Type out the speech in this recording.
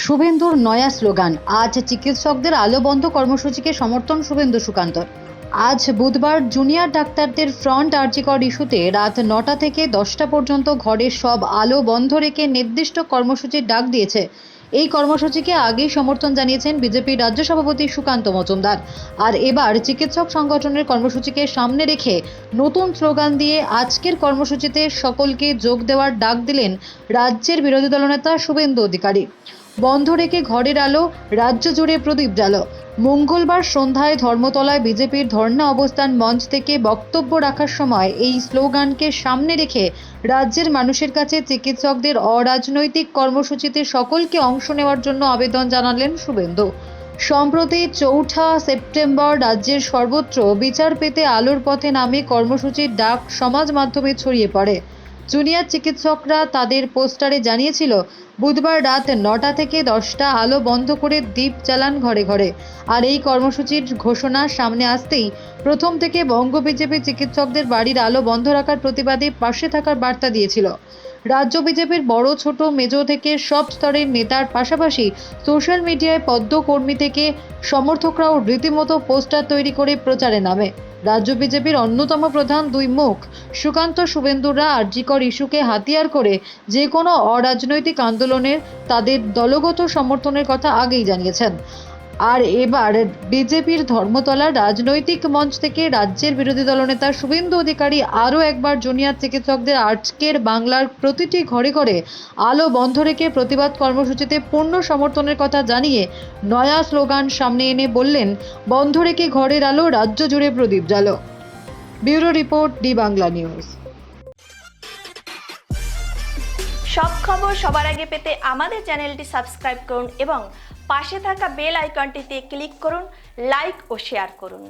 শুভেন্দুর নয়া স্লোগান, আজ চিকিৎসকদের আলো বন্ধ কর্মসূচিকে সমর্থন শুভেন্দু সুকান্তর। আজ বুধবার জুনিয়র ডাক্তারদের ফ্রন্ট আরজিকর ইস্যুতে রাত 9টা থেকে 10টা পর্যন্ত ঘরের সব আলো বন্ধ রেখে নির্দিষ্ট কর্মসূচির ডাক দিয়েছে। এই কর্মসূচিকে আগেই সমর্থন জানিয়েছেন বিজেপির রাজ্য সভাপতি সুকান্ত মজুমদার। আর এবার চিকিৎসক সংগঠনের কর্মসূচিকে সামনে রেখে নতুন স্লোগান দিয়ে আজকের কর্মসূচিতে সকলকে যোগ দেওয়ার ডাক দিলেন রাজ্যের বিরোধী দলনেতা শুভেন্দু অধিকারী। বন্ধ রেখে ঘরের আলো, রাজ্য জুড়ে প্রদীপ জ্বালো। মঙ্গলবার সন্ধ্যায় ধর্মতলায় বিজেপির ধর্ণা অবস্থান মঞ্চ থেকে বক্তব্য রাখার সময় এই স্লোগানকে সামনে রেখে রাজ্যের মানুষের কাছে চিকিৎসকদের অরাজনৈতিক কর্মসূচিতে সকলকে অংশ নেওয়ার জন্য আবেদন জানালেন শুভেন্দু। সম্প্রতি 4ঠা সেপ্টেম্বর রাজ্যের সর্বত্র বিচার পেতে আলোর পথে নামে কর্মসূচির ডাক সমাজ মাধ্যমে ছড়িয়ে পড়ে। জুনিয়র চিকিৎসকরা তাদের পোস্টারে জানিয়েছিল, বুধবার রাত 9টা থেকে 10টা আলো বন্ধ করে দীপ জ্বালান ঘরে ঘরে। আর এই কর্মসূচির ঘোষণা সামনে আসতেই প্রথম থেকে বঙ্গ বিজেপি চিকিৎসকদের বাড়ির আলো বন্ধ রাখার প্রতিবাদে পাশে থাকার বার্তা দিয়েছিল। রাজ্য বিজেপির বড় ছোট মেজো থেকে সব স্তরের নেতার পাশাপাশি সোশ্যাল মিডিয়ায় পদ্ম কর্মী থেকে সমর্থকরাও রীতিমতো পোস্টার তৈরি করে প্রচারে নামে। রাজ্য বিজেপির অন্যতম প্রধান দুই মুখ সুকান্ত শুভেন্দুরা আরজিকর ইস্যুকে হাতিয়ার করে যে কোনো অরাজনৈতিক আন্দোলনের তাদের দলগত সমর্থনের কথা আগেই জানিয়েছেন। আর এবার বিজেপির ধর্মতলার রাজনৈতিক মঞ্চ থেকে রাজ্যের বিরোধী দলনেতা শুভেন্দু অধিকারী আরও একবার জুনিয়র চিকিৎসকদের আজকের বাংলার প্রতিটি ঘরে ঘরে আলো বন্ধ রেখে প্রতিবাদ কর্মসূচিতে পূর্ণ সমর্থনের কথা জানিয়ে নয়া স্লোগান সামনে এনে বললেন, বন্ধ রেখে ঘরের আলো, রাজ্য জুড়ে প্রদীপ জ্বালো। Bureau report, D Bangla news. সব খবর সবার আগে পেতে আমাদের চ্যানেলটি সাবস্ক্রাইব করুন এবং পাশে থাকা বেল আইকনটিতে ক্লিক করুন, লাইক ও শেয়ার করুন।